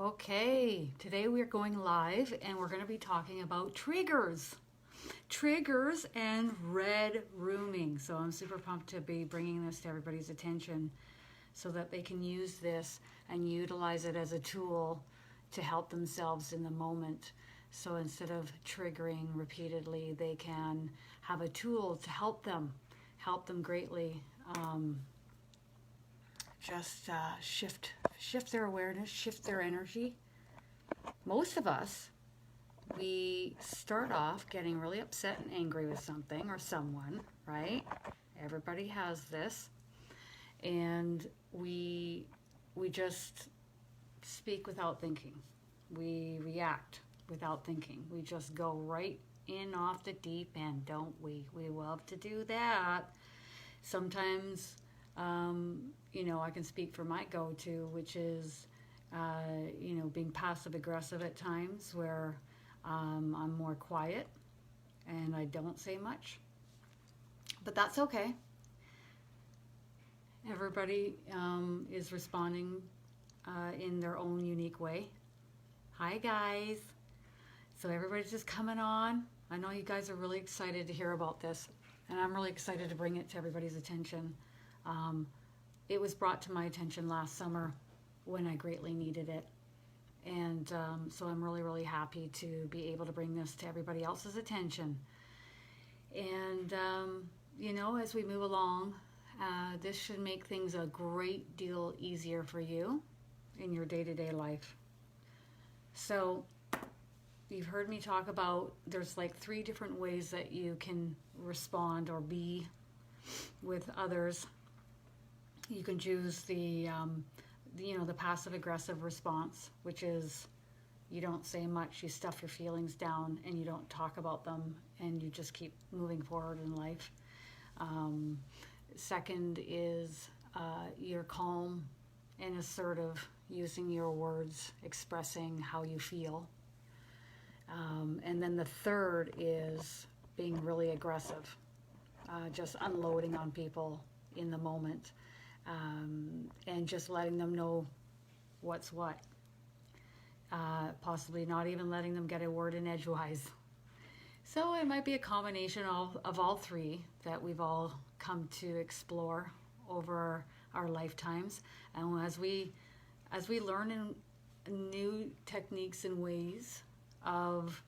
Okay, today we're going live and we're going to be talking about triggers. Triggers and red rooming. So I'm super pumped to be bringing this to everybody's attention so that they can use this and utilize it as a tool to help themselves in the moment. So instead of triggering repeatedly, they can have a tool to help them greatly. Just shift their awareness, shift their energy. Most of us, we start off getting really upset and angry with something or someone, right? Everybody has this. And we just speak without thinking. We react without thinking. We just go right in off the deep end, don't we? We love to do that. Sometimes I can speak for my go-to, which is, being passive-aggressive at times where I'm more quiet and I don't say much. But that's okay. Everybody is responding in their own unique way. Hi, guys. So everybody's just coming on. I know you guys are really excited to hear about this, and I'm really excited to bring it to everybody's attention. It was brought to my attention last summer when I greatly needed it. And so I'm really, really happy to be able to bring this to everybody else's attention. And, as we move along, this should make things a great deal easier for you in your day-to-day life. So you've heard me talk about there's like 3 different ways that you can respond or be with others. You can choose the passive-aggressive response, which is you don't say much, you stuff your feelings down, and you don't talk about them, and you just keep moving forward in life. Second is you're calm and assertive, using your words, expressing how you feel. And then the third is being really aggressive, just unloading on people in the moment. And just letting them know what's what. Possibly not even letting them get a word in edgewise. So it might be a combination of all 3 that we've all come to explore over our lifetimes. And as we learn in new techniques and ways of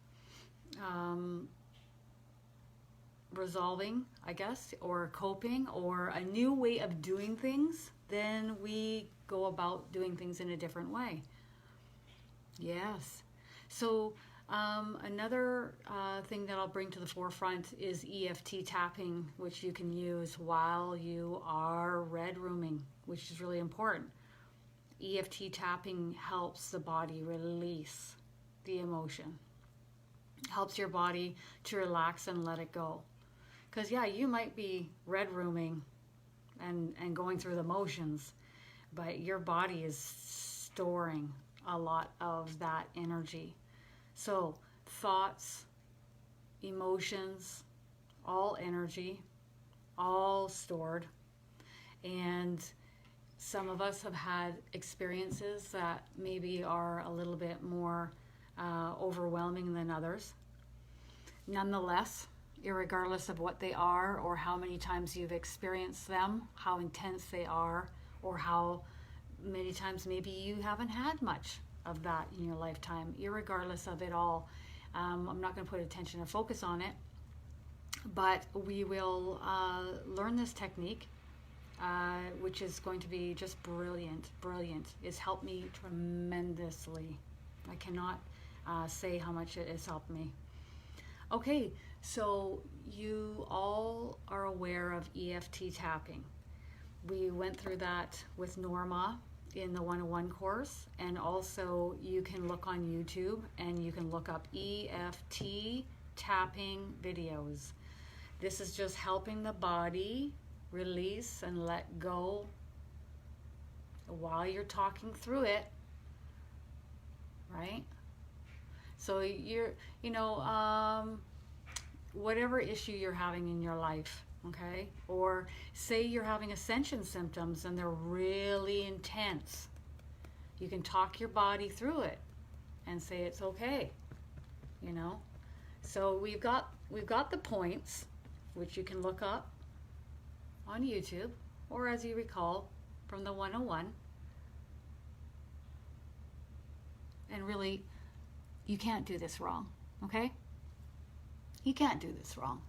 resolving, I guess, or coping, or a new way of doing things, then we go about doing things in a different way. Yes. So another thing that I'll bring to the forefront is EFT tapping, which you can use while you are red rooming, which is really important. EFT tapping helps the body release the emotion. Helps your body to relax and let it go. Because, you might be red rooming and going through the motions, but your body is storing a lot of that energy. So thoughts, emotions, all energy, all stored. And some of us have had experiences that maybe are a little bit more overwhelming than others. Nonetheless, irregardless of what they are or how many times you've experienced them, how intense they are, or how many times maybe you haven't had much of that in your lifetime, irregardless of it all, I'm not going to put attention or focus on it, but we will learn this technique, which is going to be just brilliant. It's helped me tremendously. I cannot say how much it has helped me. Okay, so you all are aware of EFT tapping. We went through that with Norma in the 101 course, and also you can look on YouTube and you can look up EFT tapping videos. This is just helping the body release and let go while you're talking through it, right? So whatever issue you're having in your life, okay? Or say you're having ascension symptoms and they're really intense. You can talk your body through it and say it's okay, you know. So we've got the points, which you can look up on YouTube, or as you recall from the 101. And really, you can't do this wrong, okay? You can't do this wrong.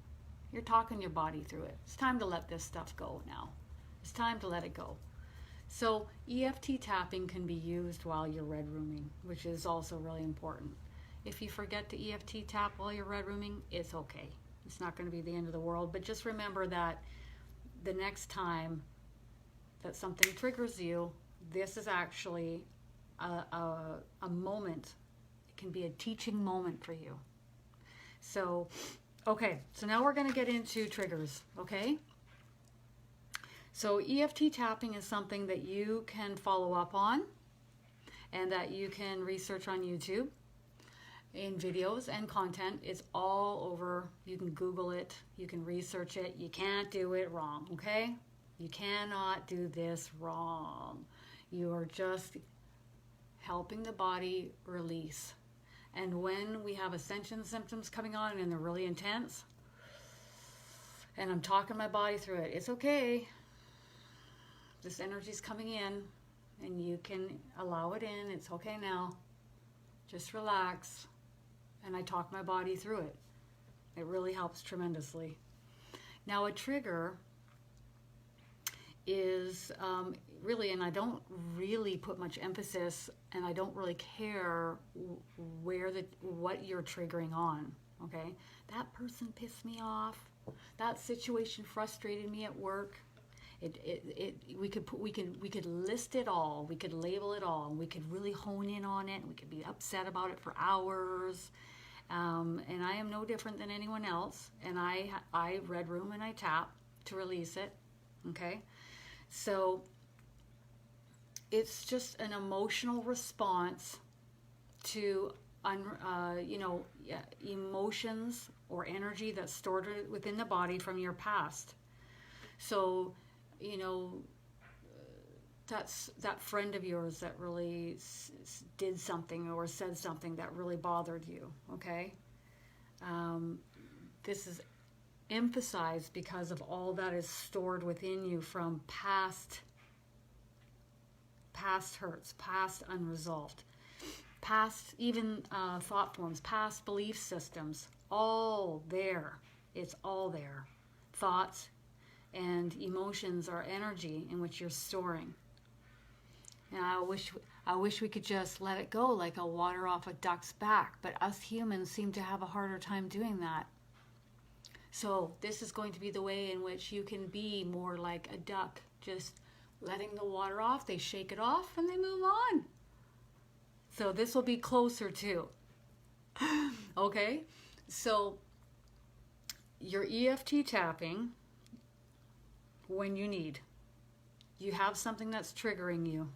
You're talking your body through it. It's time to let this stuff go now. It's time to let it go. So EFT tapping can be used while you're red rooming, which is also really important. If you forget to EFT tap while you're red rooming, it's okay. It's not going to be the end of the world, but just remember that the next time that something triggers you, this is actually a moment. It can be a teaching moment for you. So, okay, so now we're going to get into triggers, okay? So EFT tapping is something that you can follow up on and that you can research on YouTube in videos and content. It's all over. You can Google it. You can research it. You can't do it wrong, okay? You cannot do this wrong. You are just helping the body release. And when we have ascension symptoms coming on and they're really intense, and I'm talking my body through it, it's okay. This energy's coming in and you can allow it in. It's okay now. Just relax. And I talk my body through it. It really helps tremendously. Now a trigger is really, and I don't really put much emphasis, and I don't really care what you're triggering on, okay? That person pissed me off. That situation frustrated me at work. We could list it all. We could label it all. And we could really hone in on it. We could be upset about it for hours. And I am no different than anyone else. And I red room and I tap to release it. Okay, so it's just an emotional response to emotions or energy that's stored within the body from your past. So, that's that friend of yours that really did something or said something that really bothered you, okay? This is emphasized because of all that is stored within you from past hurts, past unresolved, past even thought forms, past belief systems, all there. It's all there. Thoughts and emotions are energy in which you're storing. And I wish we could just let it go like a water off a duck's back, but us humans seem to have a harder time doing that. So this is going to be the way in which you can be more like a duck, just letting the water off. They shake it off and they move on. So this will be closer to. Okay, so your EFT tapping when you need. You have something that's triggering you.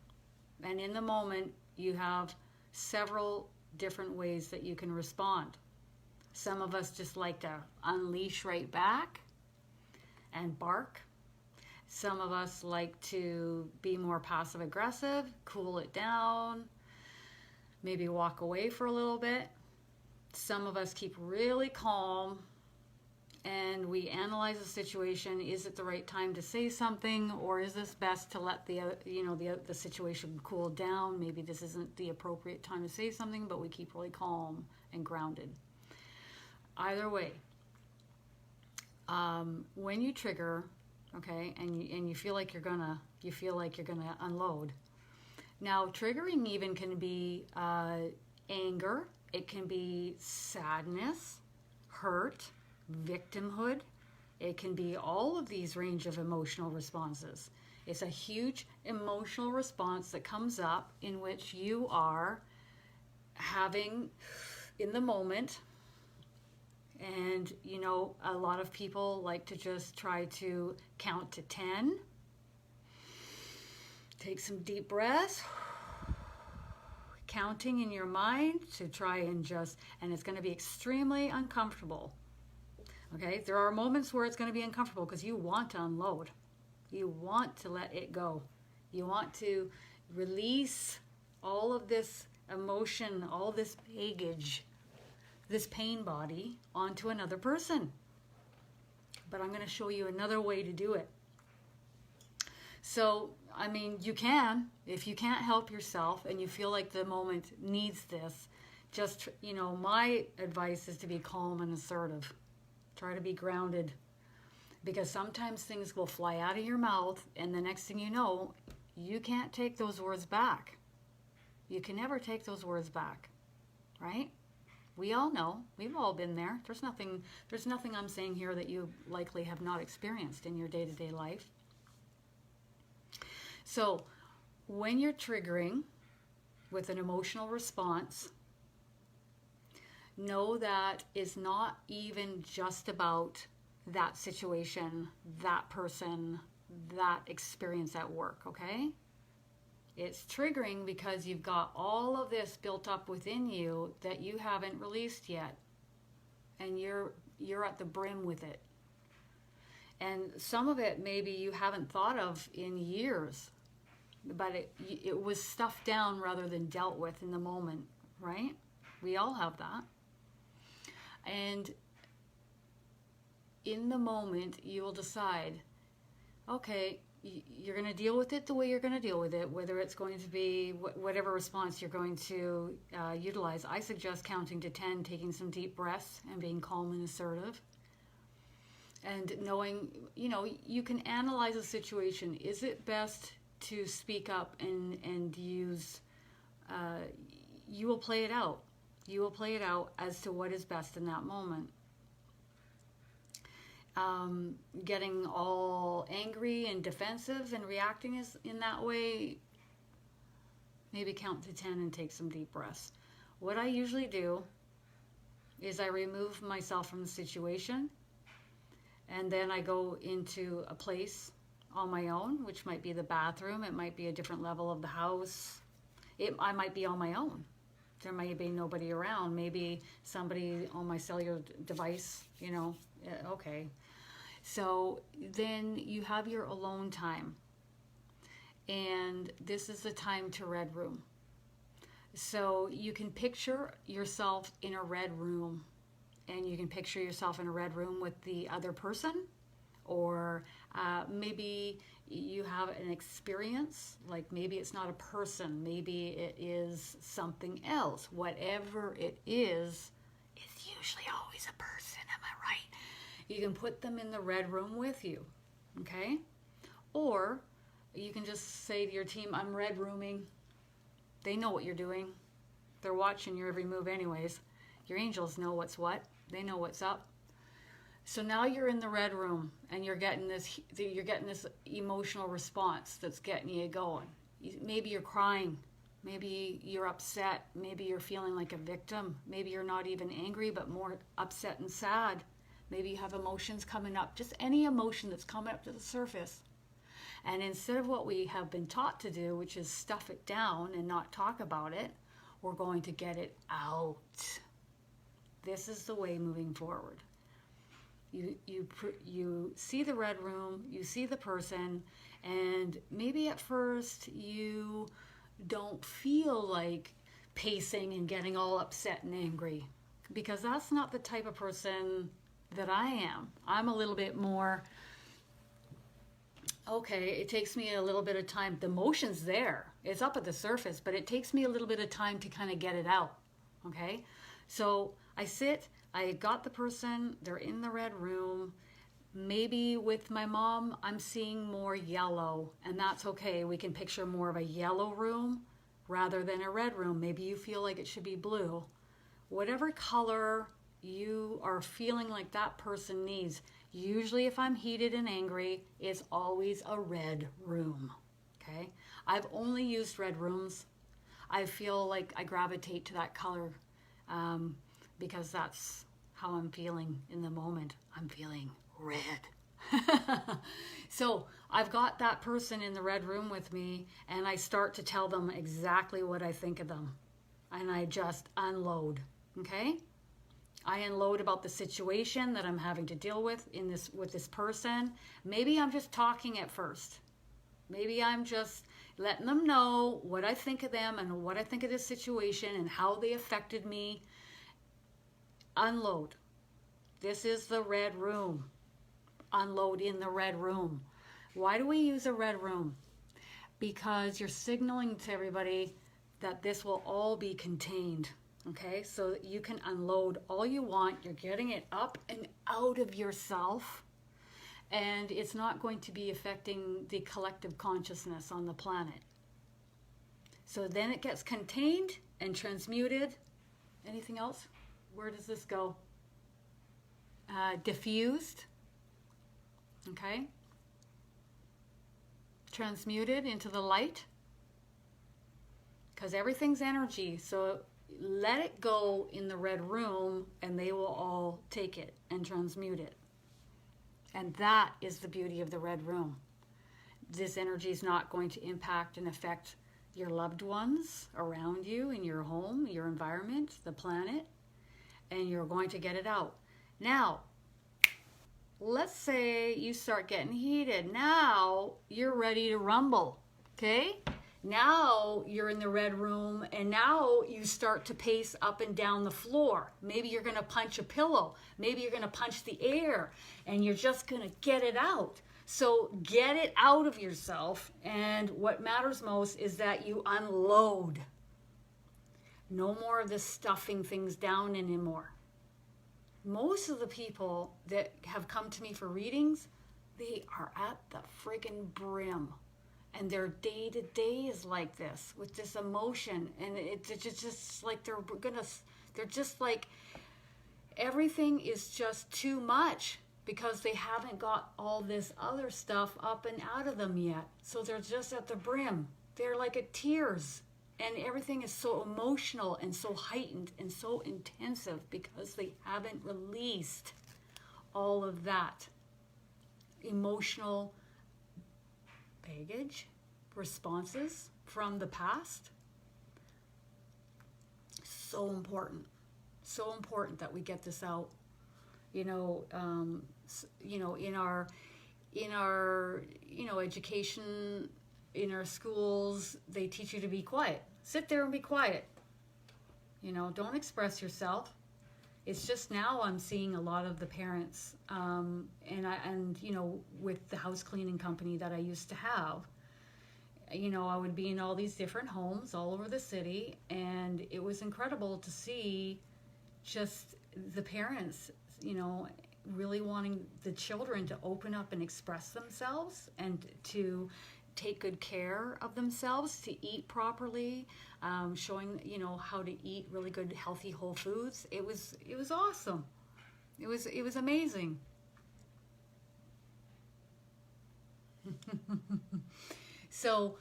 And in the moment, you have several different ways that you can respond. Some of us just like to unleash right back and bark. Some of us like to be more passive aggressive, cool it down, maybe walk away for a little bit. Some of us keep really calm and we analyze the situation. Is it the right time to say something, or is this best to let the situation cool down? Maybe this isn't the appropriate time to say something, but we keep really calm and grounded. Either way, when you trigger, okay, and you feel like you're gonna unload. Now, triggering even can be anger. It can be sadness, hurt, victimhood. It can be all of these range of emotional responses. It's a huge emotional response that comes up in which you are having in the moment. And, a lot of people like to just try to count to 10. Take some deep breaths. Counting in your mind to try and it's going to be extremely uncomfortable. Okay, there are moments where it's going to be uncomfortable because you want to unload. You want to let it go. You want to release all of this emotion, all this baggage, this pain body onto another person. But I'm going to show you another way to do it. So, I mean, you can, if you can't help yourself and you feel like the moment needs this, just, you know, my advice is to be calm and assertive. Try to be grounded, because sometimes things will fly out of your mouth and the next thing you know, you can't take those words back. You can never take those words back, right? We all know. We've all been there. There's nothing I'm saying here that you likely have not experienced in your day-to-day life. So when you're triggering with an emotional response, know that it's not even just about that situation, that person, that experience at work, okay? It's triggering because you've got all of this built up within you that you haven't released yet. And you're at the brim with it. And some of it maybe you haven't thought of in years, but it was stuffed down rather than dealt with in the moment, right? We all have that. And in the moment, you will decide, okay, you're going to deal with it the way you're going to deal with it, whether it's going to be whatever response you're going to utilize. I suggest counting to 10, taking some deep breaths and being calm and assertive. And knowing, you know, you can analyze a situation. Is it best to speak up and use, you will play it out. You will play it out as to what is best in that moment. Getting all angry and defensive and reacting is in that way, maybe count to 10 and take some deep breaths. What I usually do is I remove myself from the situation, and then I go into a place on my own, which might be the bathroom, it might be a different level of the house, I might be on my own. There might be nobody around, maybe somebody on my cellular device, you know, okay. So then you have your alone time, and this is the time to red room. So you can picture yourself in a red room, and you can picture yourself in a red room with the other person, or maybe you have an experience, like maybe it's not a person, maybe it is something else. Whatever it is, it's usually always a person, am I right? You can put them in the red room with you, okay? Or you can just say to your team, I'm red rooming. They know what you're doing. They're watching your every move anyways. Your angels know what's what. They know what's up. So now you're in the red room and you're getting this emotional response that's getting you going. Maybe you're crying. Maybe you're upset. Maybe you're feeling like a victim. Maybe you're not even angry, but more upset and sad. Maybe you have emotions coming up, just any emotion that's coming up to the surface. And instead of what we have been taught to do, which is stuff it down and not talk about it, we're going to get it out. This is the way moving forward. You see the red room, you see the person, and maybe at first you don't feel like pacing and getting all upset and angry, because that's not the type of person that I am. I'm a little bit more, okay, it takes me a little bit of time. The emotion's there. It's up at the surface, but it takes me a little bit of time to kind of get it out, okay? So I sit, I got the person, they're in the red room. Maybe with my mom, I'm seeing more yellow, and that's okay. We can picture more of a yellow room rather than a red room. Maybe you feel like it should be blue. Whatever color you are feeling like that person needs. Usually if I'm heated and angry, it's always a red room, okay? I've only used red rooms. I feel like I gravitate to that color because that's how I'm feeling in the moment. I'm feeling red. So I've got that person in the red room with me, and I start to tell them exactly what I think of them. And I just unload, okay? I unload about the situation that I'm having to deal with with this person. Maybe I'm just talking at first. Maybe I'm just letting them know what I think of them and what I think of this situation and how they affected me. Unload. This is the red room. Unload in the red room. Why do we use a red room? Because you're signaling to everybody that this will all be contained. Okay, so you can unload all you want. You're getting it up and out of yourself, and it's not going to be affecting the collective consciousness on the planet. So then it gets contained and transmuted. Anything else? Where does this go? Diffused. Okay. Transmuted into the light. Because everything's energy. So let it go in the red room and they will all take it and transmute it. And that is the beauty of the red room. This energy is not going to impact and affect your loved ones around you, in your home, your environment, the planet, and you're going to get it out. Now, let's say you start getting heated. Now you're ready to rumble, okay? Now you're in the red room and now you start to pace up and down the floor. Maybe you're going to punch a pillow. Maybe you're going to punch the air and you're just going to get it out. So get it out of yourself, and what matters most is that you unload. No more of this stuffing things down anymore. Most of the people that have come to me for readings, they are at the friggin' brim. And their day-to-day is like this, with this emotion. And it's just like they're just like, everything is just too much because they haven't got all this other stuff up and out of them yet. So they're just at the brim. They're like at tears. And everything is so emotional and so heightened and so intensive because they haven't released all of that emotional baggage, responses from the past. So important that we get this out. In our education, in our schools, they teach you to be quiet. Sit there and be quiet. Don't express yourself. It's just now I'm seeing a lot of the parents, with the house cleaning company that I used to have, I would be in all these different homes all over the city, and it was incredible to see just the parents, really wanting the children to open up and express themselves and to take good care of themselves, to eat properly, showing how to eat really good healthy whole foods. It was awesome. It was amazing. So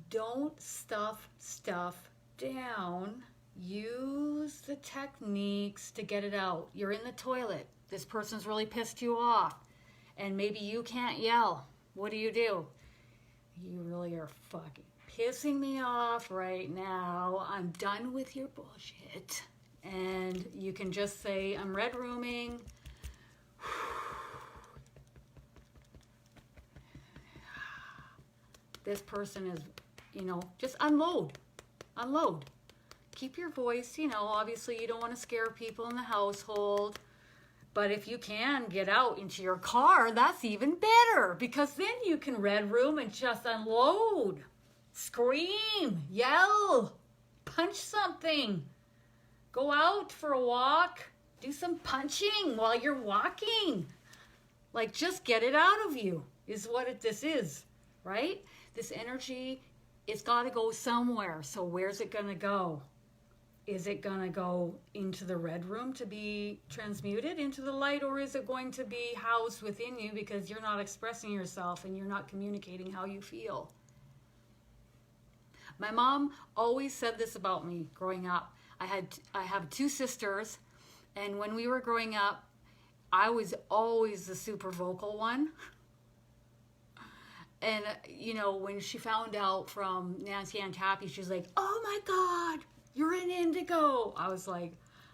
don't stuff stuff down. Use the techniques to get it out. You're in the toilet. This person's really pissed you off, and maybe you can't yell. What do? You really are fucking pissing me off right now. I'm done with your bullshit. And you can just say, I'm red rooming. This person is, just unload. Keep your voice, obviously you don't want to scare people in the household. But if you can get out into your car, that's even better, because then you can red room and just unload. Scream, yell, punch something. Go out for a walk. Do some punching while you're walking. Like, just get it out of you is what this is, right? This energy, it's got to go somewhere. So where's it going to go? Is it going to go into the red room to be transmuted into the light, or is it going to be housed within you because you're not expressing yourself and you're not communicating how you feel? My mom always said this about me growing up. I have two sisters, and when we were growing up, I was always the super vocal one. And, when she found out from Nancy Ann Tappy, she was like, oh my God, you're an indigo. I was like,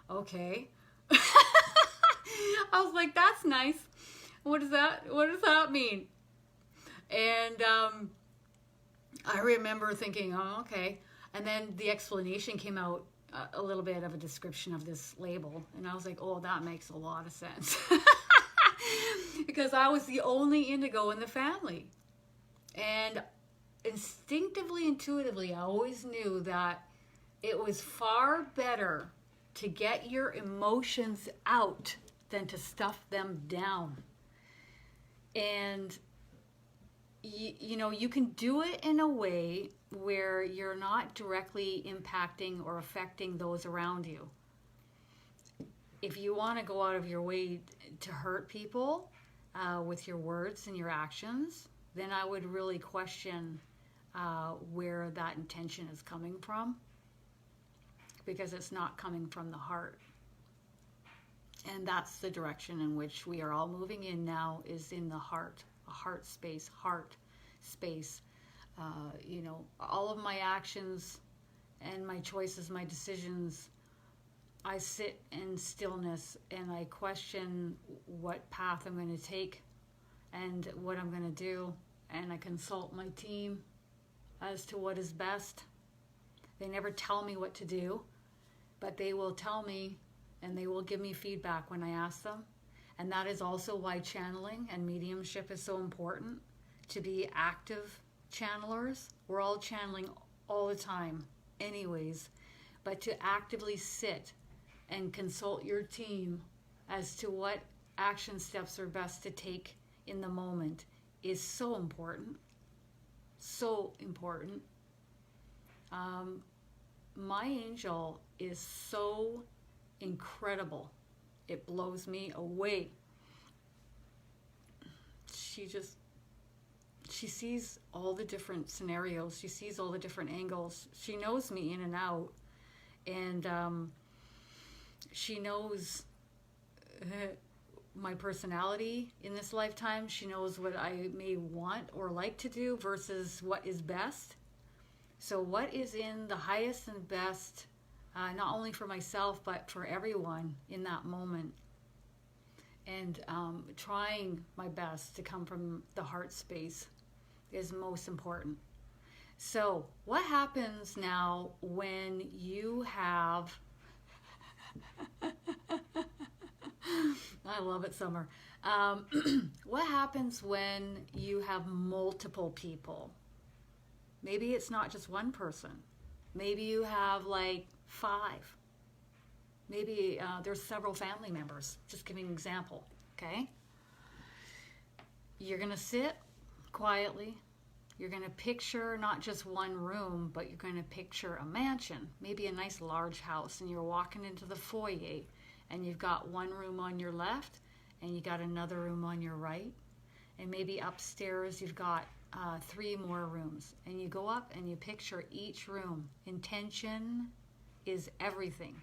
okay. I was like, that's nice. What does that mean? And, I remember thinking, oh, okay. And then the explanation came out, a little bit of a description of this label. And I was like, oh, that makes a lot of sense. Because I was the only indigo in the family. And instinctively, intuitively, I always knew that it was far better to get your emotions out than to stuff them down. And you know, you can do it in a way where you're not directly impacting or affecting those around you. If you want to go out of your way to hurt people with your words and your actions, then I would really question where that intention is coming from, because it's not coming from the heart. And that's the direction in which we are all moving in now, is in the heart, a heart space. You know, all of my actions and my choices, my decisions, I sit in stillness and I question what path I'm going to take and what I'm going to do. And I consult my team as to what is best. They never tell me what to do, but they will tell me and they will give me feedback when I ask them. And that is also why channeling and mediumship is so important, to be active channelers. We're all channeling all the time anyways, but to actively sit and consult your team as to what action steps are best to take in the moment is so important. So important. My angel is so incredible. It blows me away. She sees all the different scenarios. She sees all the different angles. She knows me in and out. And she knows my personality in this lifetime. She knows what I may want or like to do versus what is best. So what is in the highest and best, not only for myself, but for everyone in that moment. And trying my best to come from the heart space is most important. So what happens now when you have... I love it, Summer. What happens when you have multiple people? Maybe it's not just one person. Maybe you have like 5. Maybe there's several family members. Just giving an example, okay? You're going to sit quietly. You're going to picture not just one room, but you're going to picture a mansion, maybe a nice large house, and you're walking into the foyer, and you've got one room on your left, and you got another room on your right, and maybe upstairs you've got 3 more rooms, and you go up and you picture each room. Intention is everything.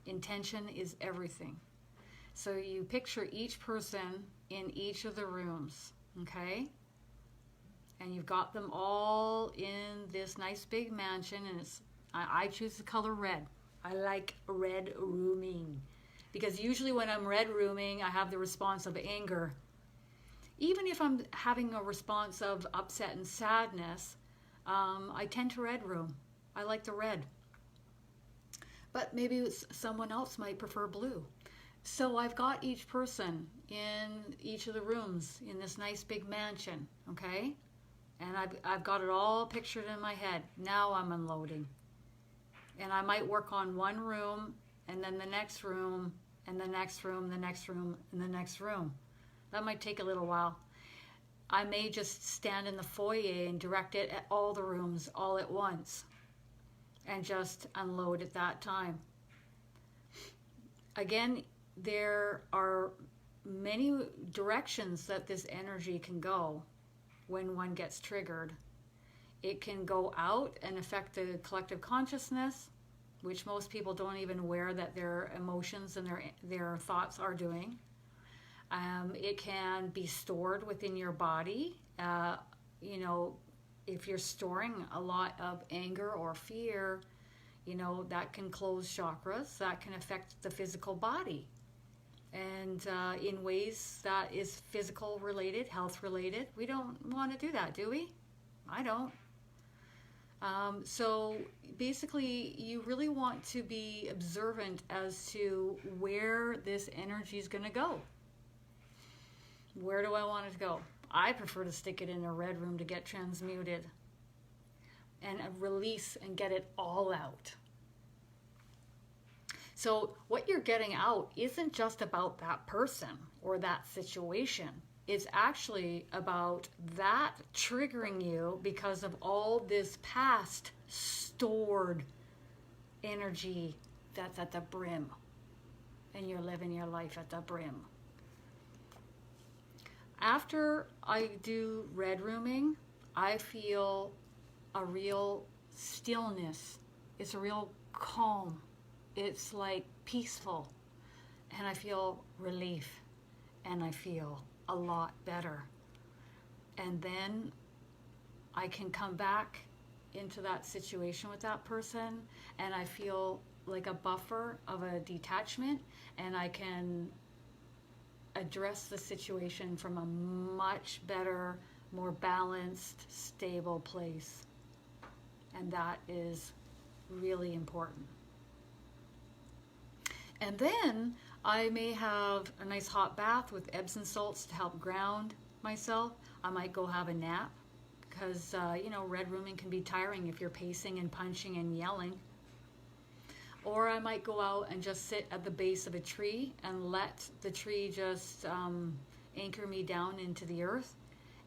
Intention is everything. So you picture each person in each of the rooms, okay? And you've got them all in this nice big mansion, and I choose the color red. I like red rooming, because usually when I'm red rooming, I have the response of anger. Even if I'm having a response of upset and sadness, I tend to red room. I like the red. But maybe someone else might prefer blue. So I've got each person in each of the rooms in this nice big mansion, okay? And I've got it all pictured in my head. Now I'm unloading. And I might work on one room, and then the next room, and the next room, the next room, and the next room. That might take a little while. I may just stand in the foyer and direct it at all the rooms all at once, and just unload at that time. Again, there are many directions that this energy can go when one gets triggered. It can go out and affect the collective consciousness, which most people don't even aware that their emotions and their thoughts are doing. It can be stored within your body. You know, if you're storing a lot of anger or fear, you know, that can close chakras. That can affect the physical body. And in ways that is physical related, health related. We don't want to do that, do we? I don't. So basically, you really want to be observant as to where this energy is going to go. Where do I want it to go? I prefer to stick it in a red room to get transmuted and release and get it all out. So what you're getting out isn't just about that person or that situation. It's actually about that triggering you because of all this past stored energy that's at the brim. And you're living your life at the brim. After I do red rooming, I feel a real stillness. It's a real calm. It's like peaceful. And I feel relief. And I feel a lot better. And then I can come back into that situation with that person, and I feel like a buffer of a detachment, and I can address the situation from a much better, more balanced, stable place. And that is really important. And then I may have a nice hot bath with Epsom salts to help ground myself. I might go have a nap because, red rooming can be tiring if you're pacing and punching and yelling. Or I might go out and just sit at the base of a tree and let the tree just anchor me down into the earth.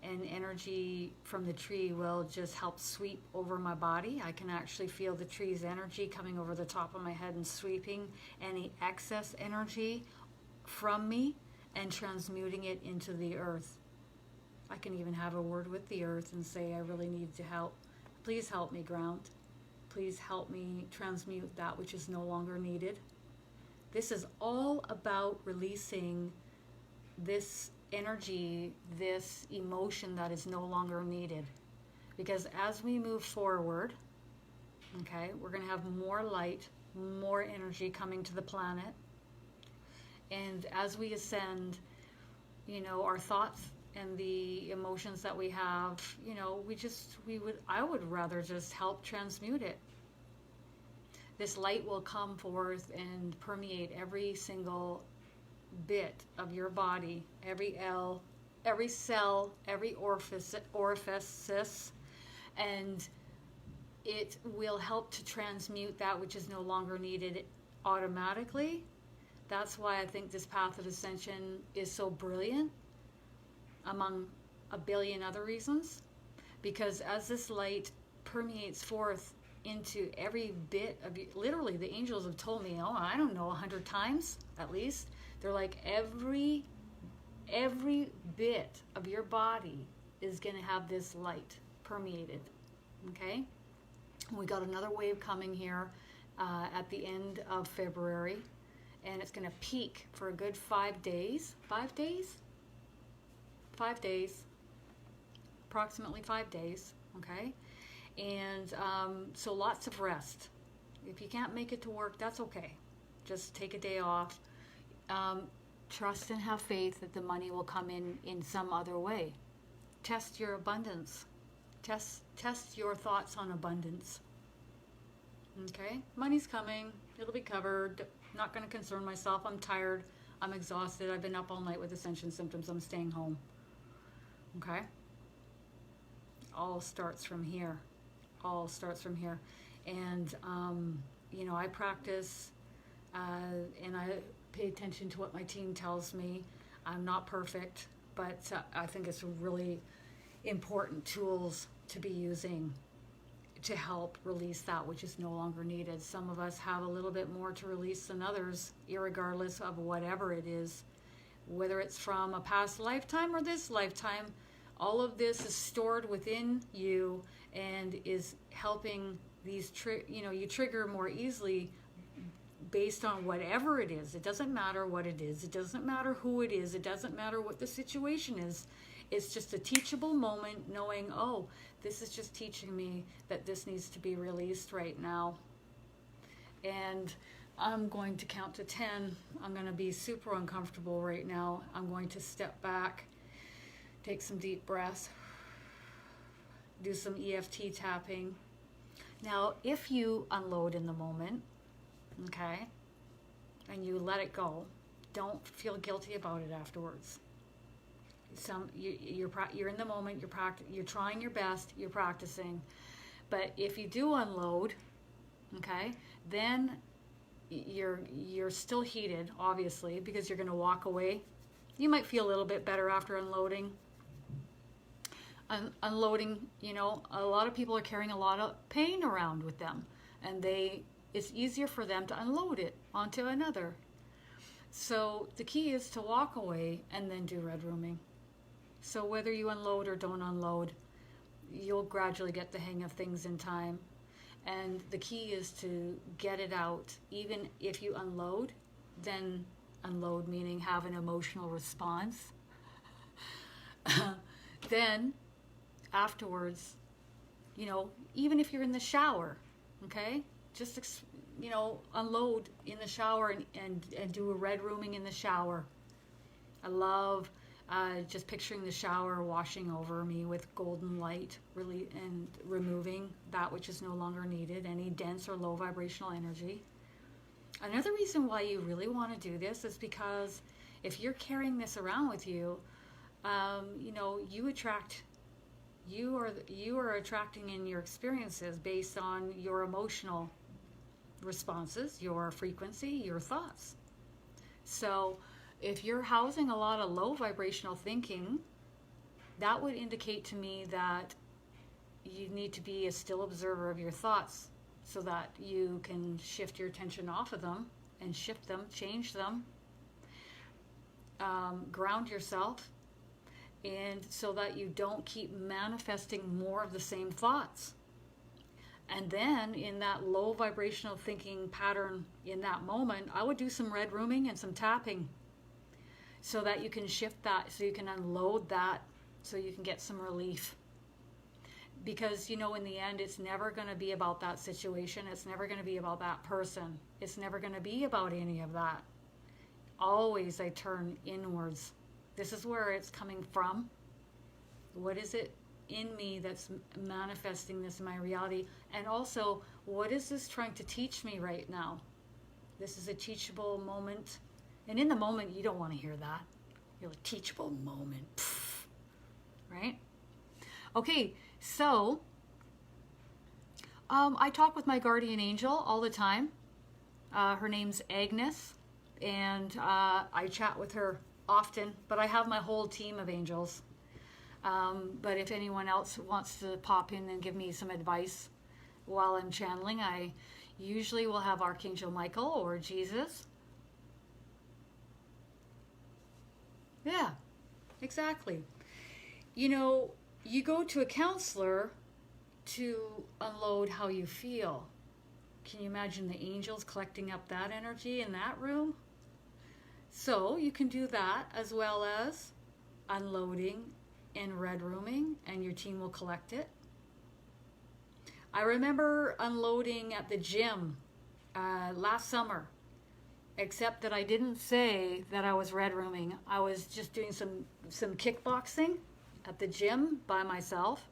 And energy from the tree will just help sweep over my body. I can actually feel the tree's energy coming over the top of my head and sweeping any excess energy from me and transmuting it into the earth. I can even have a word with the earth and say, I really need to help. Please help me ground. Please help me transmute that which is no longer needed. This is all about releasing this energy, this emotion that is no longer needed. Because as we move forward, okay, we're going to have more light, more energy coming to the planet. And as we ascend, our thoughts and the emotions that we have, I would rather just help transmute it. This light will come forth and permeate every single bit of your body, every cell, every orifice, and it will help to transmute that which is no longer needed automatically. That's why I think this path of ascension is so brilliant, among a billion other reasons, because as this light permeates forth into every bit of you, literally the angels have told me, I don't know, 100 times at least, they're like every bit of your body is going to have this light permeated. Okay, we got another wave coming here at the end of February, and it's going to peak for a good 5 days. 5 days? 5 days, approximately 5 days, okay? And so lots of rest. If you can't make it to work, that's okay. Just take a day off. Trust and have faith that the money will come in some other way. Test your abundance. Test your thoughts on abundance. Okay? Money's coming. It'll be covered. Not going to concern myself. I'm tired. I'm exhausted. I've been up all night with ascension symptoms. I'm staying home. Okay? All starts from here. All starts from here. And, I practice and I pay attention to what my team tells me. I'm not perfect, but I think it's really important tools to be using to help release that which is no longer needed. Some of us have a little bit more to release than others, irregardless of whatever it is, whether it's from a past lifetime or this lifetime. All of this is stored within you and is helping these, you trigger more easily based on whatever it is. It doesn't matter what it is. It doesn't matter who it is. It doesn't matter what the situation is. It's just a teachable moment knowing, this is just teaching me that this needs to be released right now. And I'm going to count to 10. I'm going to be super uncomfortable right now. I'm going to step back, take some deep breaths, do some EFT tapping, Now, if you unload in the moment, okay, and you let it go, don't feel guilty about it afterwards. You're in the moment, you're trying your best, you're practicing. But if you do unload, okay, then you're still heated, obviously, because you're going to walk away. You might feel a little bit better after unloading. Unloading, a lot of people are carrying a lot of pain around with them, and it's easier for them to unload it onto another. So the key is to walk away and then do red rooming. So whether you unload or don't unload, you'll gradually get the hang of things in time. And the key is to get it out. Even if you unload, then unload, meaning have an emotional response. Then afterwards, even if you're in the shower, okay, just unload in the shower and do a red rooming in the shower. I love just picturing the shower washing over me with golden light, really, and removing that which is no longer needed, any dense or low vibrational energy. Another reason why you really want to do this is because if you're carrying this around with you, you are attracting in your experiences based on your emotional responses, your frequency, your thoughts. So if you're housing a lot of low vibrational thinking, that would indicate to me that you need to be a still observer of your thoughts so that you can shift your attention off of them and shift them, change them, ground yourself, and so that you don't keep manifesting more of the same thoughts. And then in that low vibrational thinking pattern in that moment, I would do some red rooming and some tapping so that you can shift that, so you can unload that, so you can get some relief. Because, in the end, it's never going to be about that situation. It's never going to be about that person. It's never going to be about any of that. Always I turn inwards. This is where it's coming from. What is it in me that's manifesting this in my reality? And also, what is this trying to teach me right now? This is a teachable moment. And in the moment, you don't want to hear that. You're a teachable moment. Pfft. Right? Okay, so I talk with my guardian angel all the time. Her name's Agnes, and I chat with her often, but I have my whole team of angels. But if anyone else wants to pop in and give me some advice while I'm channeling, I usually will have Archangel Michael or Jesus. Yeah, exactly. You go to a counselor to unload how you feel. Can you imagine the angels collecting up that energy in that room? So you can do that as well as unloading and red rooming, and your team will collect it. I remember unloading at the gym last summer, except that I didn't say that I was red rooming. I was just doing some kickboxing at the gym by myself,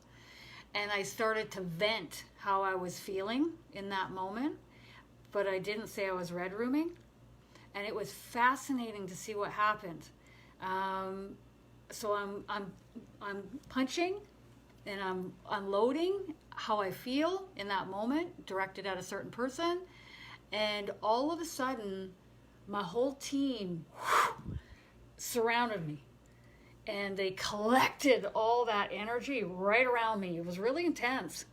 and I started to vent how I was feeling in that moment, but I didn't say I was red rooming, and it was fascinating to see what happened. So I'm punching and I'm unloading how I feel in that moment, directed at a certain person, and all of a sudden my whole team surrounded me, and they collected all that energy right around me. It was really intense,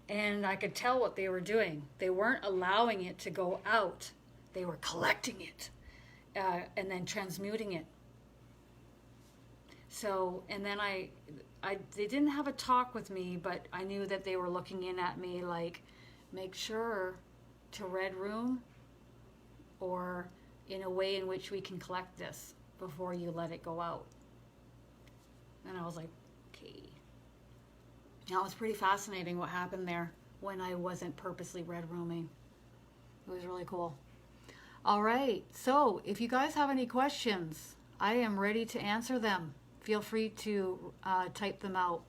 and I could tell what they were doing. They weren't allowing it to go out. They were collecting it and then transmuting it. So, and then they didn't have a talk with me, but I knew that they were looking in at me like, make sure to red room, or in a way in which we can collect this before you let it go out. And I was like, okay. Now, it was pretty fascinating what happened there when I wasn't purposely red rooming. It was really cool. All right, so if you guys have any questions, I am ready to answer them. Feel free to type them out.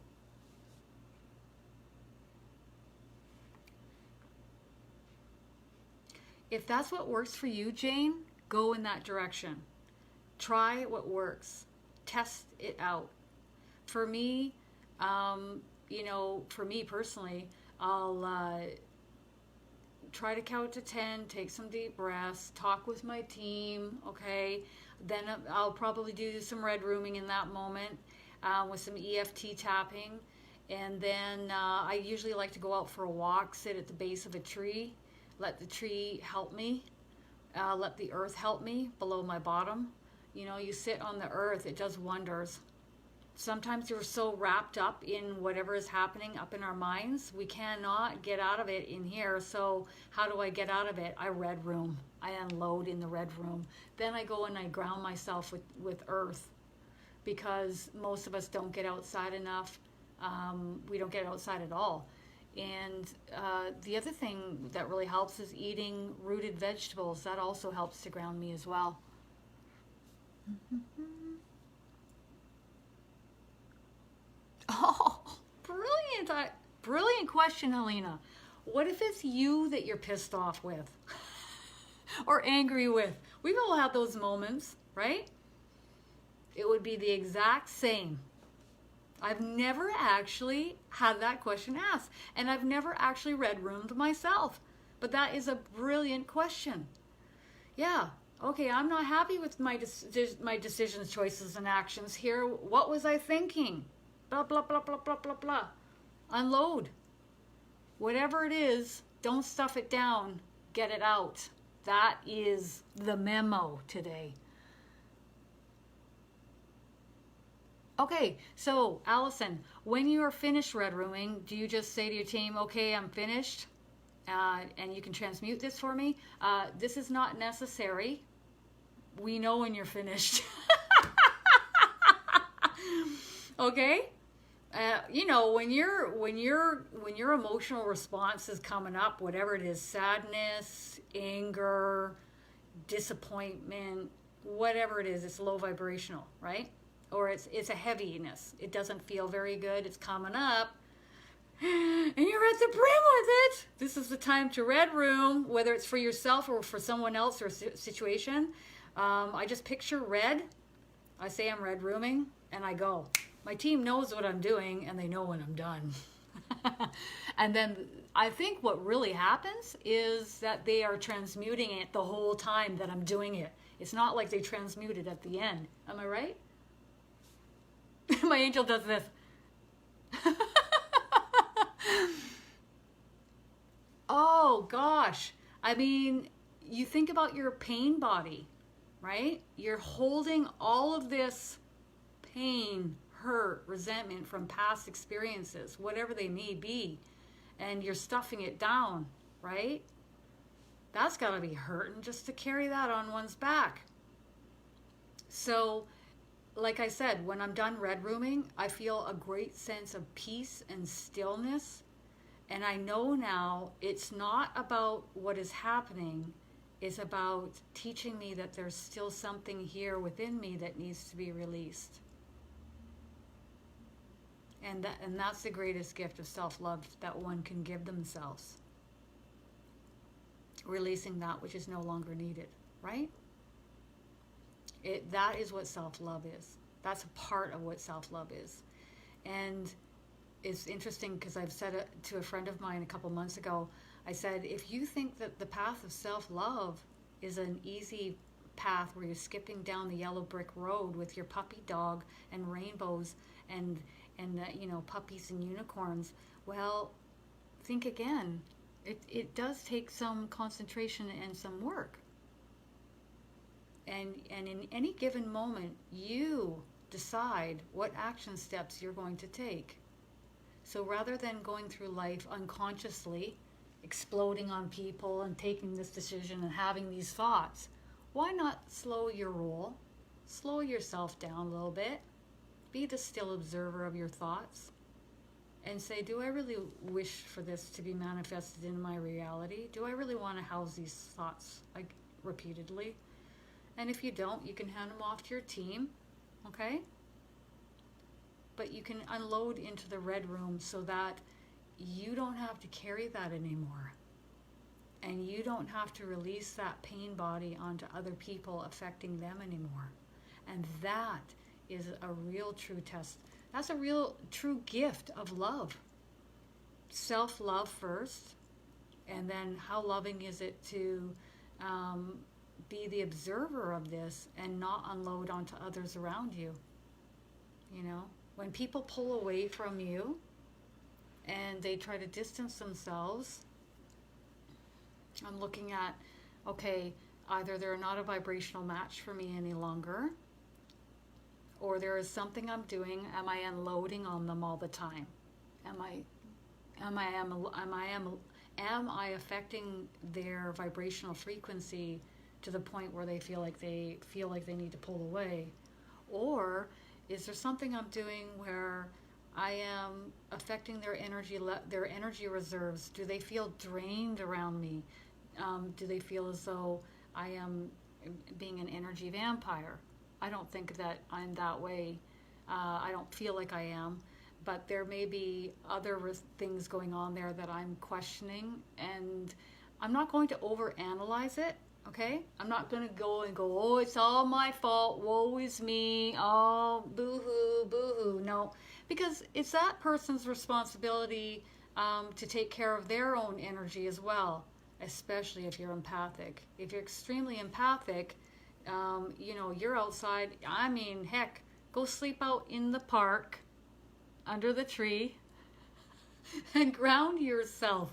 If that's what works for you, Jane, go in that direction. Try what works. Test it out. For me, for me personally, I'll try to count to 10, take some deep breaths, talk with my team, okay? Then I'll probably do some red rooming in that moment with some EFT tapping. And then I usually like to go out for a walk, sit at the base of a tree, let the tree help me, let the earth help me below my bottom. You sit on the earth, it does wonders. Sometimes we're so wrapped up in whatever is happening up in our minds, we cannot get out of it in here. So how do I get out of it? I red room. I unload in the red room. Then I go and I ground myself with earth, because most of us don't get outside enough. We don't get outside at all. And the other thing that really helps is eating rooted vegetables. That also helps to ground me as well. Oh, brilliant. Brilliant question, Helena. What if it's you that you're pissed off with or angry with? We've all had those moments, right? It would be the exact same. I've never actually had that question asked, and I've never actually red roomed myself. But that is a brilliant question. Yeah, okay, I'm not happy with my decisions, choices, and actions here. What was I thinking? Blah, blah, blah, blah, blah, blah, blah. Unload. Whatever it is, don't stuff it down. Get it out. That is the memo today. Okay, so Allison, when you are finished red rooming, do you just say to your team, okay, I'm finished, and you can transmute this for me? This is not necessary. We know when you're finished. Okay? When your emotional response is coming up, whatever it is, sadness, anger, disappointment, whatever it is, it's low vibrational, right? Or it's a heaviness. It doesn't feel very good. It's coming up, and you're at the brim with it. This is the time to red room, whether it's for yourself or for someone else or a situation. I just picture red. I say I'm red rooming, and I go. My team knows what I'm doing, and they know when I'm done. And then I think what really happens is that they are transmuting it the whole time that I'm doing it. It's not like they transmute it at the end. Am I right? My angel does this. Oh, gosh. I mean, you think about your pain body, right? You're holding all of this pain, hurt, resentment from past experiences, whatever they may be, and you're stuffing it down, right? That's got to be hurting just to carry that on one's back. So, like I said, when I'm done red rooming, I feel a great sense of peace and stillness. And I know now it's not about what is happening. It's about teaching me that there's still something here within me that needs to be released. And that's the greatest gift of self-love that one can give themselves. Releasing that which is no longer needed, right? That is what self-love is. That's a part of what self-love is. And it's interesting because I've said it to a friend of mine a couple months ago. I said, if you think that the path of self-love is an easy path where you're skipping down the yellow brick road with your puppy dog and rainbows and puppies and unicorns, well, think again. It does take some concentration and some work. And in any given moment, you decide what action steps you're going to take. So rather than going through life unconsciously, exploding on people and taking this decision and having these thoughts, why not slow your roll, slow yourself down a little bit, be the still observer of your thoughts, and say, do I really wish for this to be manifested in my reality? Do I really want to house these thoughts repeatedly? And if you don't, you can hand them off to your team, okay? But you can unload into the red room so that you don't have to carry that anymore. And you don't have to release that pain body onto other people, affecting them anymore. And that is a real true test. That's a real true gift of love. Self-love first, and then how loving is it to be the observer of this and not unload onto others around you. You know, when people pull away from you and they try to distance themselves, I'm looking at, okay, either they're not a vibrational match for me any longer, or there is something I'm doing. Am I unloading on them all the time? Am I affecting their vibrational frequency to the point where they feel like they need to pull away? Or is there something I'm doing where I am affecting their energy reserves? Do they feel drained around me? Do they feel as though I am being an energy vampire? I don't think that I'm that way. I don't feel like I am. But there may be other things going on there that I'm questioning, and I'm not going to overanalyze it, okay? I'm not going to go, oh, it's all my fault, woe is me, oh, boo-hoo, boo-hoo. No, because it's that person's responsibility to take care of their own energy as well, especially if you're empathic. If you're extremely empathic, you're outside. I mean, heck, go sleep out in the park, under the tree, and ground yourself.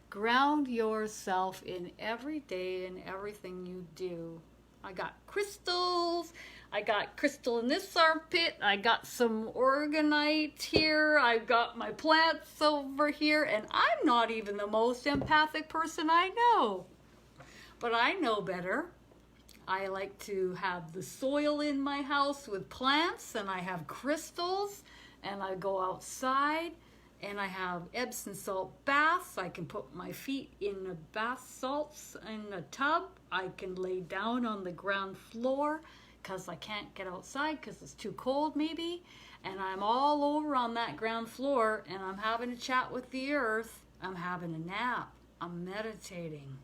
Ground yourself in every day and everything you do. I got crystals. I got crystal in this armpit. I got some organite here. I've got my plants over here. And I'm not even the most empathic person I know. But I know better. I like to have the soil in my house with plants, and I have crystals. And I go outside, and I have Epsom salt baths. I can put my feet in the bath salts in a tub. I can lay down on the ground floor because I can't get outside because it's too cold maybe. And I'm all over on that ground floor, and I'm having a chat with the earth. I'm having a nap. I'm meditating.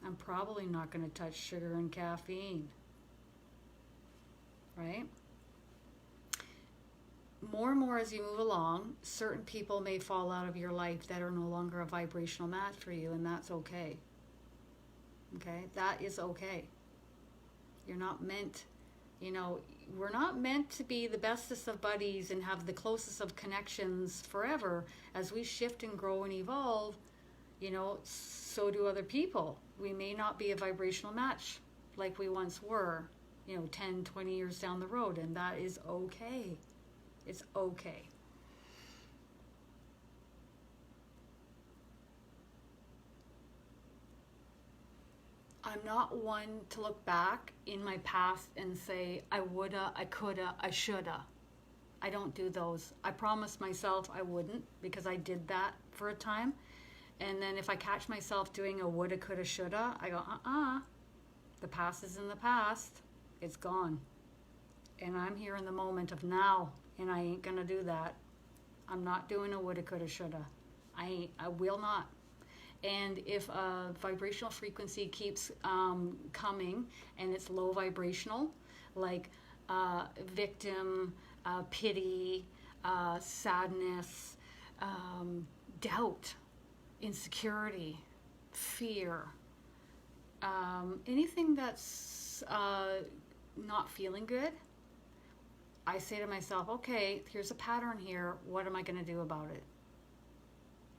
I'm probably not going to touch sugar and caffeine, right? More and more as you move along, certain people may fall out of your life that are no longer a vibrational match for you, and that's okay. Okay? That is okay. You're not meant, we're not meant to be the bestest of buddies and have the closest of connections forever. As we shift and grow and evolve, so do other people. We may not be a vibrational match like we once were, 10, 20 years down the road, and that is okay. It's okay. I'm not one to look back in my past and say, I woulda, I coulda, I shoulda. I don't do those. I promised myself I wouldn't because I did that for a time. And then if I catch myself doing a woulda, coulda, shoulda, I go, the past is in the past. It's gone. And I'm here in the moment of now. And I ain't gonna do that. I'm not doing a woulda, coulda, shoulda. I will not. And if a vibrational frequency keeps coming and it's low vibrational, like victim, pity, sadness, doubt, insecurity, fear, anything that's not feeling good, I say to myself, okay, here's a pattern here. What am I going to do about it?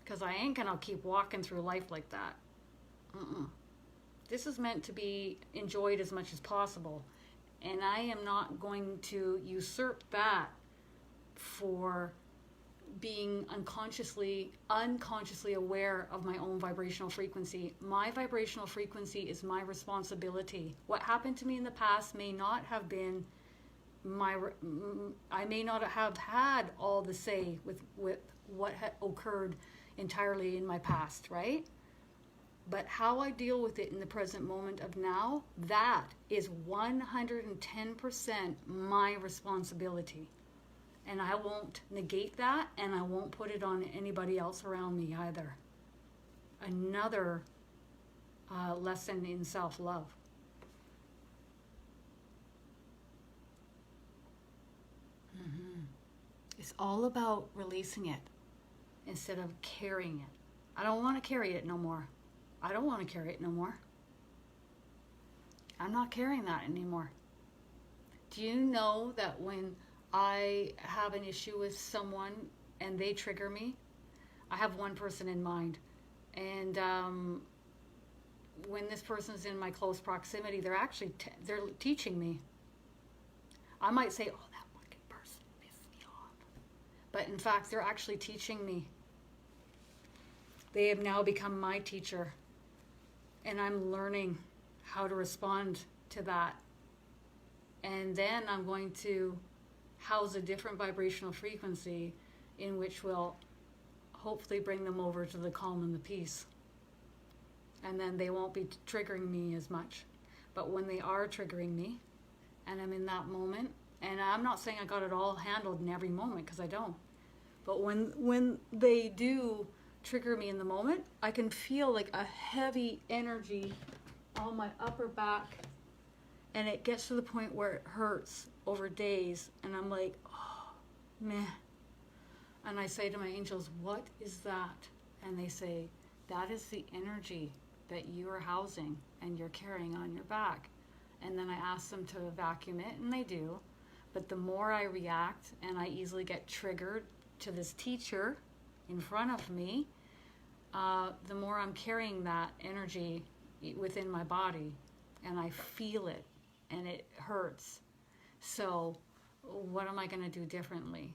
Because I ain't going to keep walking through life like that. This is meant to be enjoyed as much as possible. And I am not going to usurp that for being unconsciously aware of my own vibrational frequency. My vibrational frequency is my responsibility. What happened to me in the past may not have been I may not have had all the say with what had occurred entirely in my past, right? But how I deal with it in the present moment of now, that is 110% my responsibility. And I won't negate that, and I won't put it on anybody else around me either. another lesson in self-love. It's all about releasing it instead of carrying it. I don't want to carry it no more. I don't want to carry it no more. I'm not carrying that anymore. Do you know that when I have an issue with someone and they trigger me, I have one person in mind. And when this person's in my close proximity, they're actually they're teaching me. I might say, oh, that fucking person pissed me off. But in fact, they're actually teaching me. They have now become my teacher. And I'm learning how to respond to that. And then I'm going to house a different vibrational frequency in which will hopefully bring them over to the calm and the peace. And then they won't be triggering me as much. But when they are triggering me, and I'm in that moment, and I'm not saying I got it all handled in every moment, because I don't. But when they do trigger me in the moment, I can feel like a heavy energy on my upper back, and it gets to the point where it hurts over days, and I'm like, oh, meh. And I say to my angels, what is that? And they say, that is the energy that you are housing and you're carrying on your back. And then I ask them to vacuum it, and they do. But the more I react and I easily get triggered to this teacher in front of me, the more I'm carrying that energy within my body, and I feel it, and it hurts. So what am I going to do differently?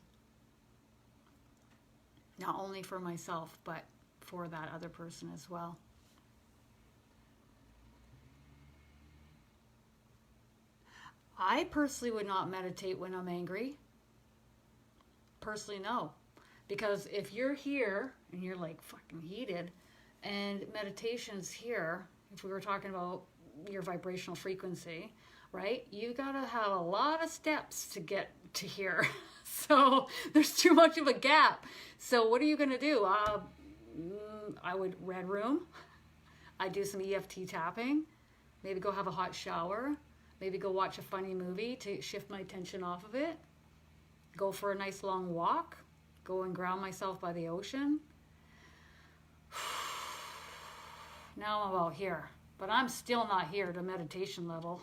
Not only for myself, but for that other person as well. I personally would not meditate when I'm angry. Personally, no. Because if you're here and you're like fucking heated, and meditation's here, if we were talking about your vibrational frequency, right? You gotta have a lot of steps to get to here. So there's too much of a gap. So what are you gonna do? I would red room. I'd do some EFT tapping. Maybe go have a hot shower. Maybe go watch a funny movie to shift my attention off of it. Go for a nice long walk. Go and ground myself by the ocean. Now I'm about here. But I'm still not here to meditation level.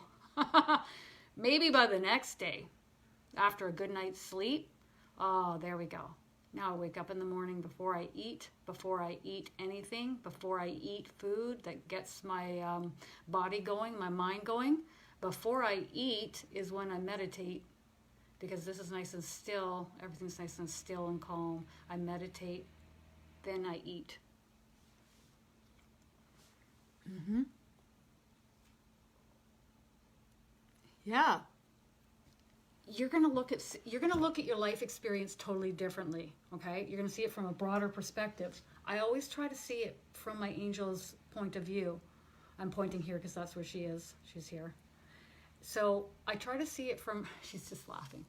Maybe by the next day, after a good night's sleep. Oh, there we go. Now I wake up in the morning before I eat anything, before I eat food that gets my body going, my mind going. Before I eat is when I meditate, because this is nice and still. Everything's nice and still and calm. I meditate, then I eat. Yeah. You're gonna look at your life experience totally differently. Okay, you're gonna see it from a broader perspective. I always try to see it from my angel's point of view. I'm pointing here because that's where she is. She's here. So I try to see it from. She's just laughing.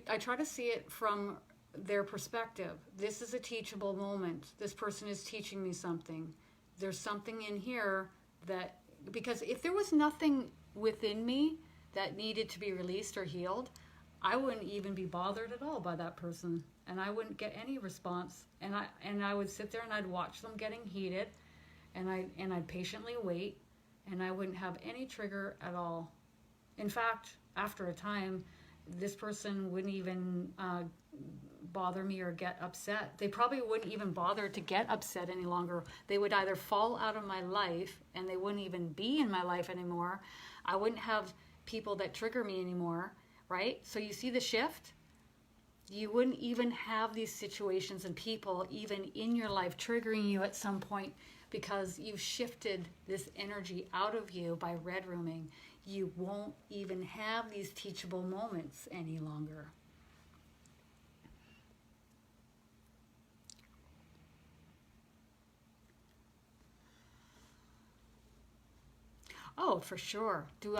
I try to see it from their perspective. This is a teachable moment. This person is teaching me something. There's something in here that, because if there was nothing within me that needed to be released or healed, I wouldn't even be bothered at all by that person, and I wouldn't get any response. And I would sit there and I'd watch them getting heated, and I'd patiently wait, and I wouldn't have any trigger at all. In fact, after a time, this person wouldn't even bother me or get upset. They probably wouldn't even bother to get upset any longer. They would either fall out of my life and they wouldn't even be in my life anymore. I wouldn't have people that trigger me anymore, right? So you see the shift? You wouldn't even have these situations and people even in your life triggering you at some point, because you've shifted this energy out of you by red rooming. You won't even have these teachable moments any longer. Oh, for sure. Do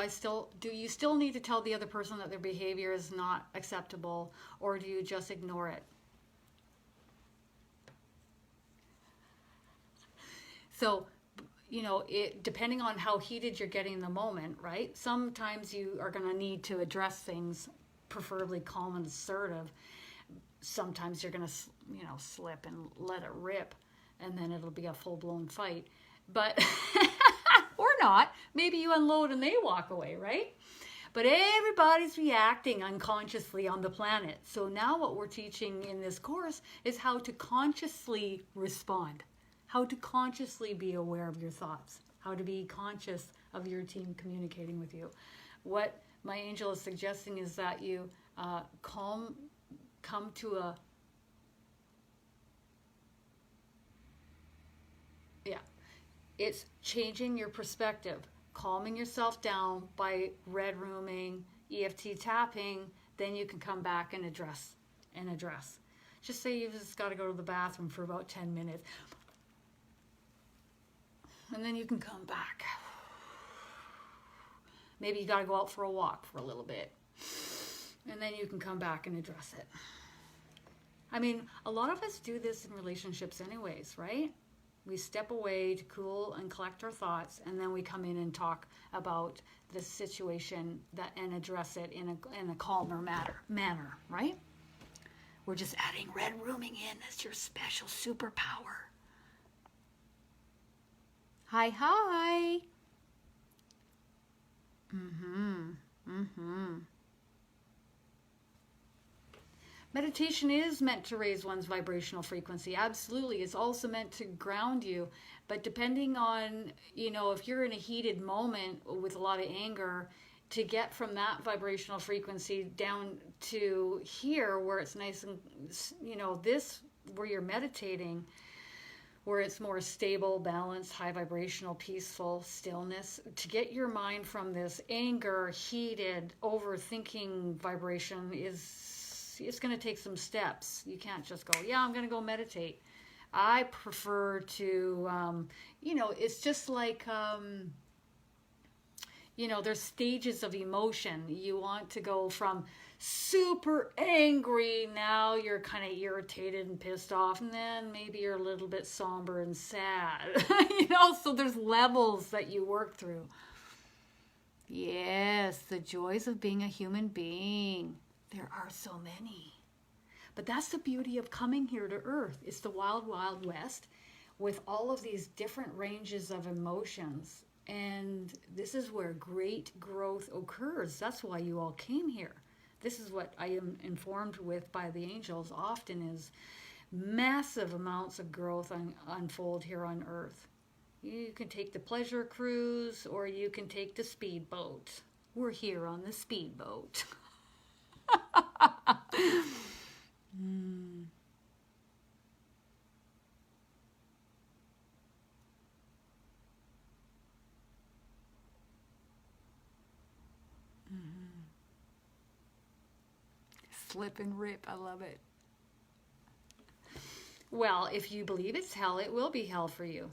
you still need to tell the other person that their behavior is not acceptable, or do you just ignore it? So, depending on how heated you're getting in the moment, right? Sometimes you are going to need to address things, preferably calm and assertive. Sometimes you're going to, slip and let it rip, and then it'll be a full-blown fight. But, or not. Maybe you unload and they walk away, right? But everybody's reacting unconsciously on the planet. So now what we're teaching in this course is how to consciously respond, how to consciously be aware of your thoughts, how to be conscious of your team communicating with you. What my angel is suggesting is that you come to a, it's changing your perspective, calming yourself down by red rooming, EFT tapping, then you can come back and address. Just say you've just got to go to the bathroom for about 10 minutes. And then you can come back. Maybe you got to go out for a walk for a little bit. And then you can come back and address it. I mean, a lot of us do this in relationships anyways, right? We step away to cool and collect our thoughts, and then we come in and talk about the situation and address it in a calmer manner, right? We're just adding red rooming in as your special superpower. Hi. Meditation is meant to raise one's vibrational frequency. Absolutely. It's also meant to ground you. But depending on, if you're in a heated moment with a lot of anger, to get from that vibrational frequency down to here where it's nice and, this, where you're meditating, where it's more stable, balanced, high vibrational, peaceful, stillness, to get your mind from this anger, heated, overthinking vibration it's going to take some steps. You can't just go, I'm going to go meditate. I prefer to, it's just like, there's stages of emotion. You want to go from super angry, now you're kind of irritated and pissed off, and then maybe you're a little bit somber and sad. So there's levels that you work through. Yes, the joys of being a human being. There are so many. But that's the beauty of coming here to Earth. It's the wild, wild west with all of these different ranges of emotions. And this is where great growth occurs. That's why you all came here. This is what I am informed with by the angels often is massive amounts of growth unfold here on Earth. You can take the pleasure cruise or you can take the speedboat. We're here on the speedboat. Slip and rip, I love it. Well, if you believe it's hell, it will be hell for you.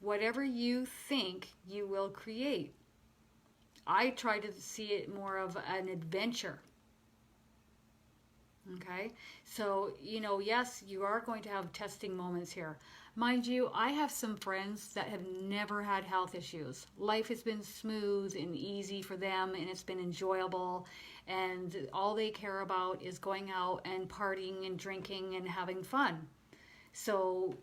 Whatever you think, you will create. I try to see it more of an adventure. Okay? So, yes, you are going to have testing moments here. Mind you, I have some friends that have never had health issues. Life has been smooth and easy for them, and it's been enjoyable. And all they care about is going out and partying and drinking and having fun. So,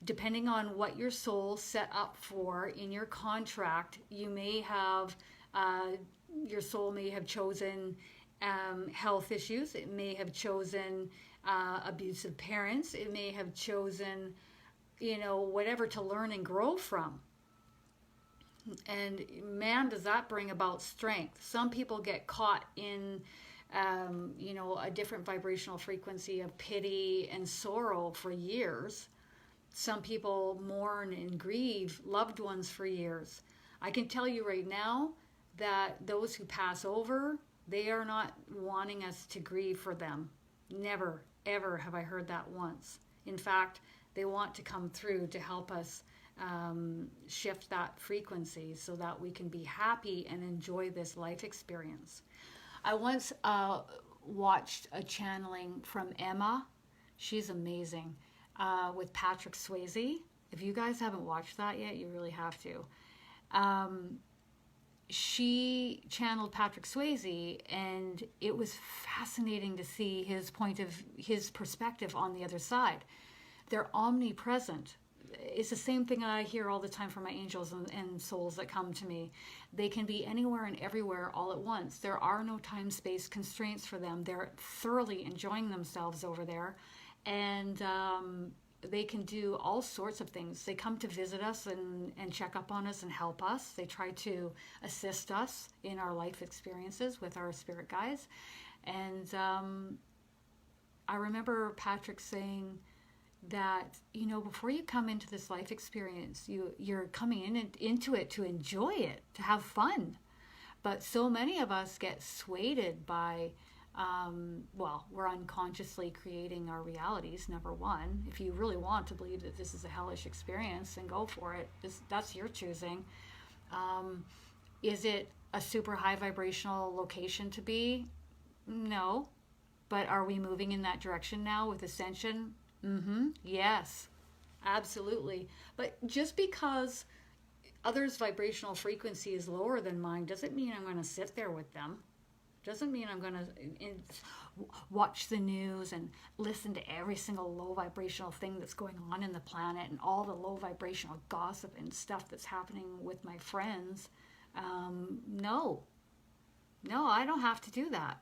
depending on what your soul set up for in your contract, you may have, your soul may have chosen health issues. It may have chosen abusive parents. It may have chosen, whatever to learn and grow from. And man, does that bring about strength. Some people get caught in, a different vibrational frequency of pity and sorrow for years. Some people mourn and grieve loved ones for years. I can tell you right now that those who pass over, they are not wanting us to grieve for them. Never, ever have I heard that once. In fact, they want to come through to help us shift that frequency so that we can be happy and enjoy this life experience. I once watched a channeling from Emma. She's amazing. with Patrick Swayze. If you guys haven't watched that yet, you really have to. She channeled Patrick Swayze, and it was fascinating to see his perspective on the other side. They're omnipresent. It's the same thing I hear all the time from my angels and souls that come to me. They can be anywhere and everywhere all at once. There are no time-space constraints for them. They're thoroughly enjoying themselves over there, and they can do all sorts of things. They come to visit us and check up on us and help us. They try to assist us in our life experiences with our spirit guides. And I remember Patrick saying that, you know, before you come into this life experience, you're coming into it to enjoy it, to have fun. But so many of us get swayed by, we're unconsciously creating our realities, number one. If you really want to believe that this is a hellish experience, then go for it. That's your choosing. Is it a super high vibrational location to be? No. But are we moving in that direction now with ascension? Yes, absolutely. But just because others' vibrational frequency is lower than mine doesn't mean I'm going to sit there with them. Doesn't mean I'm going to watch the news and listen to every single low vibrational thing that's going on in the planet and all the low vibrational gossip and stuff that's happening with my friends. No, I don't have to do that.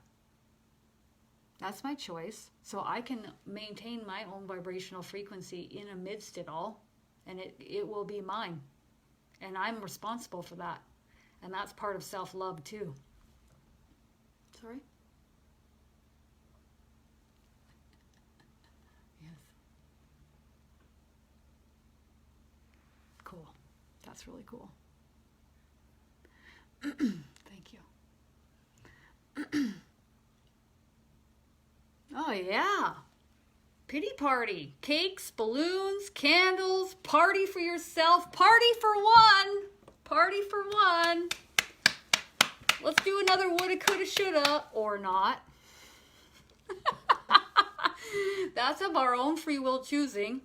That's my choice. So I can maintain my own vibrational frequency in amidst it all, and it will be mine. And I'm responsible for that. And that's part of self-love too. Sorry? Yes. Cool. That's really cool. Thank you. Oh, yeah. Pity party. Cakes, balloons, candles, party for yourself, party for one. Party for one. Let's do another woulda, coulda, shoulda, or not. That's of our own free will choosing.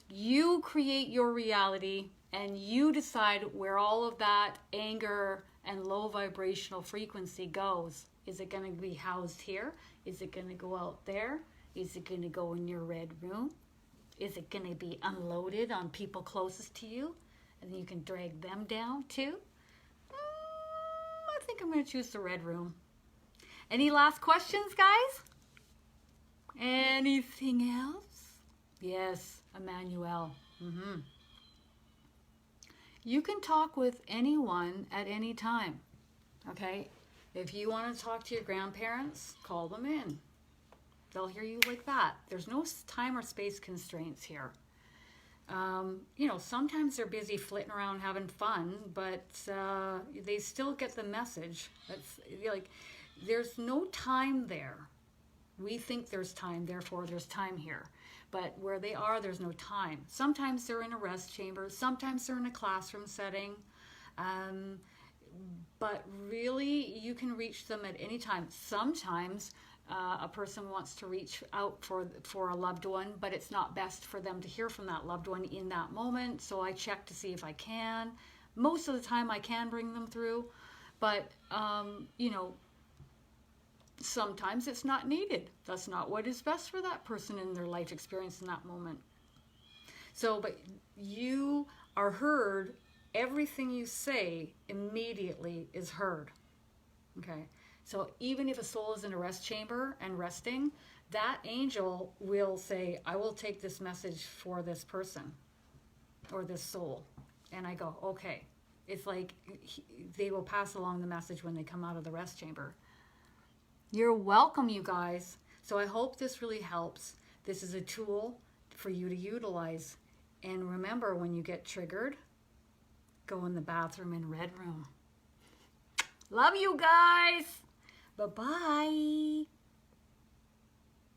You create your reality, and you decide where all of that anger and low vibrational frequency goes. Is it going to be housed here? Is it going to go out there? Is it going to go in your red room? Is it going to be unloaded on people closest to you? And you can drag them down too? I think I'm going to choose the red room. Any last questions, guys? Anything else? Yes, Emmanuel. You can talk with anyone at any time, okay? If you want to talk to your grandparents, call them in. They'll hear you like that. There's no time or space constraints here. Sometimes they're busy flitting around having fun, but they still get the message. It's like there's no time there. We think there's time, therefore there's time here. But where they are, there's no time. Sometimes they're in a rest chamber. Sometimes they're in a classroom setting. But really, you can reach them at any time. Sometimes a person wants to reach out for a loved one, but it's not best for them to hear from that loved one in that moment. So I check to see if I can. Most of the time, I can bring them through. But, sometimes it's not needed. That's not what is best for that person in their life experience in that moment. So, but you are heard. Everything you say immediately is heard. Okay? So even if a soul is in a rest chamber and resting, that angel will say, I will take this message for this person or this soul. And I go, okay. It's like they will pass along the message when they come out of the rest chamber. You're welcome, you guys. So I hope this really helps. This is a tool for you to utilize. And remember, when you get triggered, go in the bathroom in red room. Love you guys. Bye-bye.